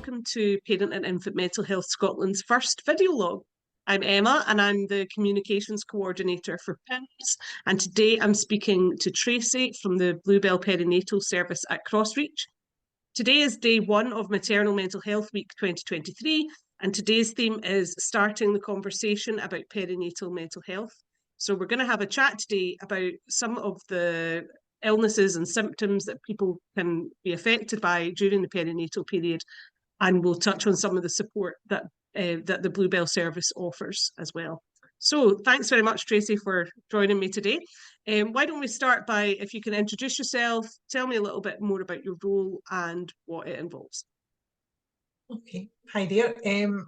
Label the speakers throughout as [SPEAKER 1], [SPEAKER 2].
[SPEAKER 1] welcome to Parent and Infant Mental Health Scotland's first video log. I'm Emma and I'm the Communications Coordinator for PIMS, and today I'm speaking to Tracy from the Bluebell Perinatal Service at CrossReach. Today is day one of Maternal Mental Health Week 2023, and today's theme is starting the conversation about perinatal mental health. So we're going to have a chat today about some of the illnesses and symptoms that people can be affected by during the perinatal period, and we'll touch on some of the support that the Bluebell service offers as well. So thanks very much, Tracy, for joining me today. Why don't we start by, if you can introduce yourself, tell me a little bit more about your role and what it involves.
[SPEAKER 2] Okay, hi there.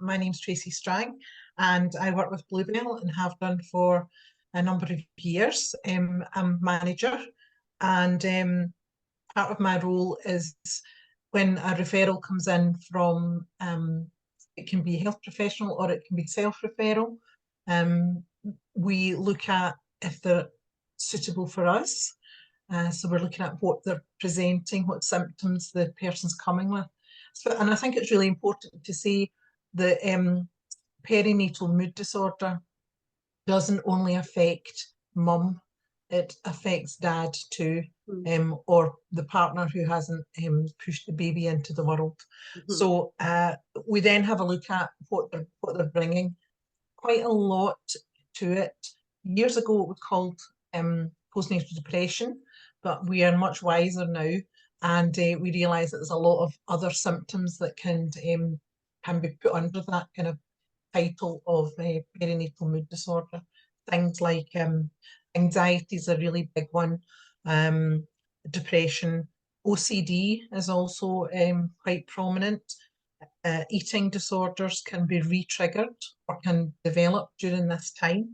[SPEAKER 2] My name's Tracy Strang and I work with Bluebell and have done for a number of years. I'm manager, and part of my role is when a referral comes in from, it can be a health professional or it can be self-referral. We look at if they're suitable for us. So we're looking at what they're presenting, what symptoms the person's coming with. So, and I think it's really important to say that perinatal mood disorder doesn't only affect mum, it affects dad too, or the partner who hasn't pushed the baby into the world. So we then have a look at what they're bringing. Quite a lot to it. Years ago it was called postnatal depression, but we are much wiser now, and we realise that there's a lot of other symptoms that can be put under that kind of title of perinatal mood disorder. Things like anxiety is a really big one, depression, OCD is also quite prominent. Eating disorders can be re-triggered or can develop during this time.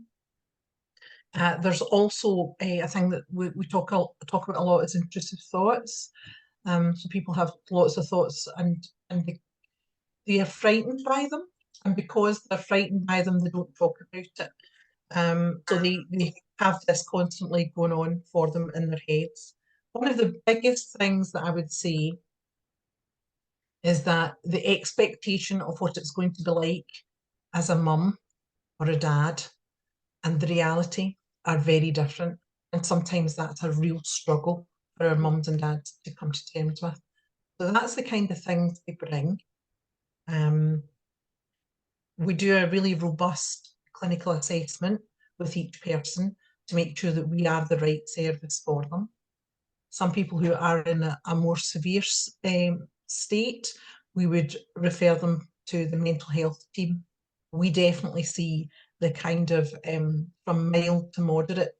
[SPEAKER 2] There's also a thing that we talk about a lot is intrusive thoughts. So people have lots of thoughts and they are frightened by them, and because they're frightened by them, they don't talk about it. So they have this constantly going on for them in their heads. One of the biggest things that I would say is that the expectation of what it's going to be like as a mum or a dad and the reality are very different. And sometimes that's a real struggle for our mums and dads to come to terms with. So that's the kind of things they bring. We do a really robust clinical assessment with each person to make sure that we are the right service for them. Some people who are in a more severe state, we would refer them to the mental health team. We definitely see the kind of from mild to moderate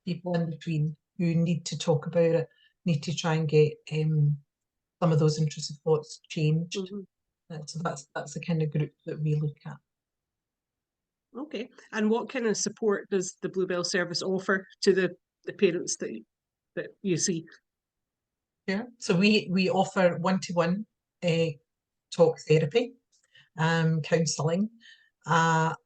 [SPEAKER 2] people in between who need to talk about it, need to try and get some of those intrusive thoughts changed. So that's the kind of group that we look at.
[SPEAKER 1] Okay, and what kind of support does the Bluebell service offer to the parents that you see?
[SPEAKER 2] Yeah, so we offer one-to-one talk therapy, counselling.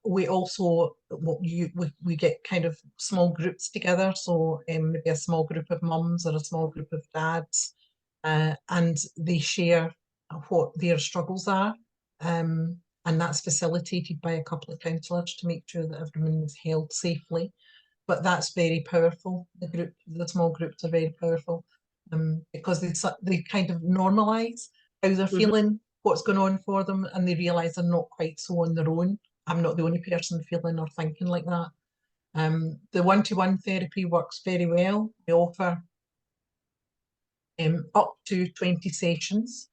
[SPEAKER 2] We also we get kind of small groups together, so maybe a small group of mums or a small group of dads, and they share what their struggles are, and that's facilitated by a couple of counsellors to make sure that everyone is held safely. But that's very powerful. The small groups are very powerful, because they kind of normalise how they're feeling, what's going on for them, and they realise they're not quite so on their own. I'm not the only person feeling or thinking like that. The one-to-one therapy works very well. We offer up to 20 sessions.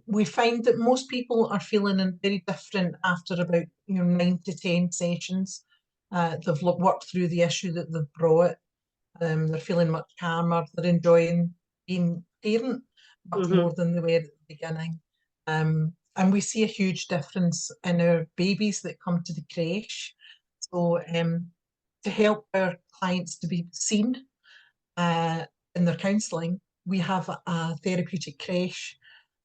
[SPEAKER 2] We find that most people are feeling very different after about 9 to 10 sessions. They've worked through the issue that they've brought. They're feeling much calmer. They're enjoying being parent much more than they were at the beginning. And we see a huge difference in our babies that come to the creche. So to help our clients to be seen in their counselling, we have a therapeutic creche.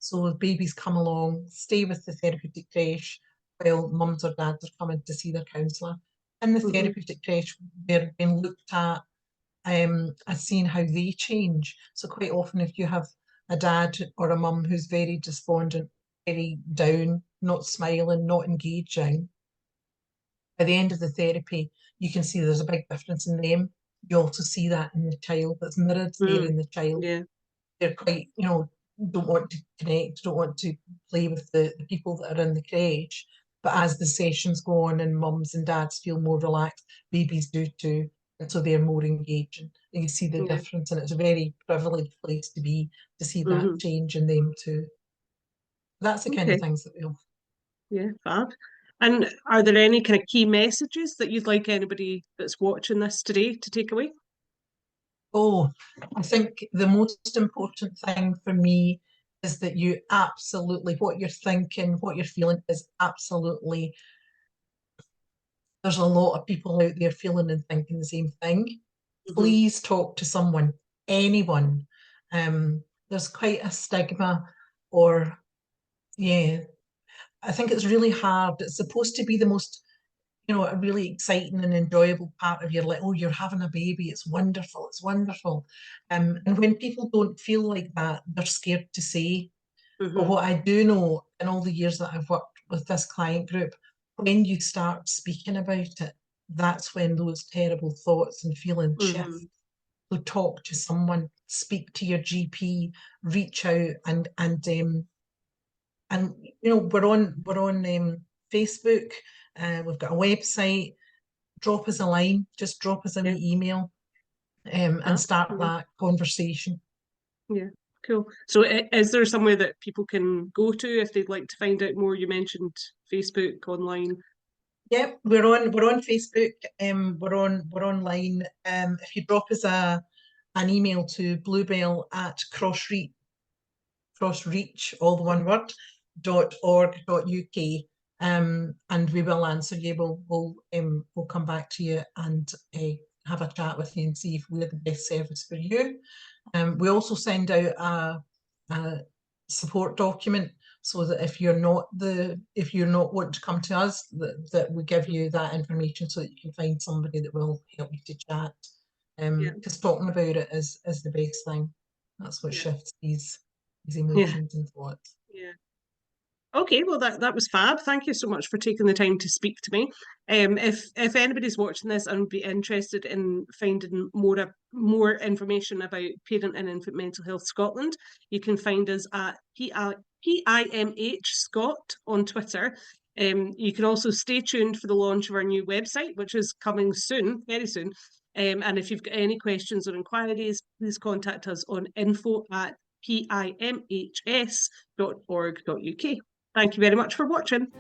[SPEAKER 2] So babies come along, stay with the therapeutic creche while mums or dads are coming to see their counsellor. In the therapeutic creche, they're being looked at and seeing how they change. So quite often if you have a dad or a mum who's very despondent very down, not smiling, not engaging, by the end of the therapy, you can see there's a big difference in them. You also see that in the child, that's mirrored there in the child.
[SPEAKER 1] Yeah.
[SPEAKER 2] They're quite, don't want to connect, don't want to play with the people that are in the crèche. But as the sessions go on and mums and dads feel more relaxed, babies do too. And so they're more engaging. And you see the
[SPEAKER 1] Yeah.
[SPEAKER 2] difference, and it's a very privileged place to be to see that
[SPEAKER 1] Mhm.
[SPEAKER 2] change in them too. That's the kind of
[SPEAKER 1] Okay.
[SPEAKER 2] things that we'll.
[SPEAKER 1] Yeah, fab. And are there any kind of key messages that you'd like anybody that's watching this today to take away?
[SPEAKER 2] Oh, I think the most important thing for me is that you absolutely, what you're thinking, what you're feeling is absolutely, there's a lot of people out there feeling and thinking the same thing.
[SPEAKER 1] Mhm.
[SPEAKER 2] Please talk to someone, anyone. There's quite a stigma, or yeah, I think it's really hard. It's supposed to be the most, a really exciting and enjoyable part of your life. Oh, you're having a baby. It's wonderful. It's wonderful. And when people don't feel like that, they're scared to say. But
[SPEAKER 1] Mhm.
[SPEAKER 2] what I do know in all the years that I've worked with this client group, when you start speaking about it, that's when those terrible thoughts and feelings shift.
[SPEAKER 1] Mhm.
[SPEAKER 2] So talk to someone, speak to your GP, reach out, and we're on Facebook. We've got a website. Drop us a line. Just drop us a
[SPEAKER 1] Yeah.
[SPEAKER 2] wee email, and
[SPEAKER 1] Fab.
[SPEAKER 2] start
[SPEAKER 1] Yeah.
[SPEAKER 2] that conversation.
[SPEAKER 1] Yeah. Cool. So is there somewhere that people can go to if they'd like to find out more? You mentioned Facebook, online.
[SPEAKER 2] Yep, we're on Facebook. We're online. If you drop us an email to Bluebell at CrossReach, all the one word, .org.uk, and we will answer you. We'll come back to you and have a chat with you and see if we're the best service for you. We also send out a support document so that if you're not wanting to come to us, that we give you that information so that you can find somebody that will help you to chat.
[SPEAKER 1] Yeah.
[SPEAKER 2] Because talking about it is the best thing. That's what
[SPEAKER 1] Yeah.
[SPEAKER 2] shifts these
[SPEAKER 1] Yeah.
[SPEAKER 2] emotions and thoughts.
[SPEAKER 1] Yeah. Okay, well that was fab. Thank you so much for taking the time to speak to me. If anybody's watching this and would be interested in finding more information about Parent and Infant Mental Health Scotland, you can find us at PIMH Scott on Twitter. You can also stay tuned for the launch of our new website, which is coming soon, very soon. And if you've got any questions or inquiries, please contact us on info@pimhs.org.uk. Thank you very much for watching.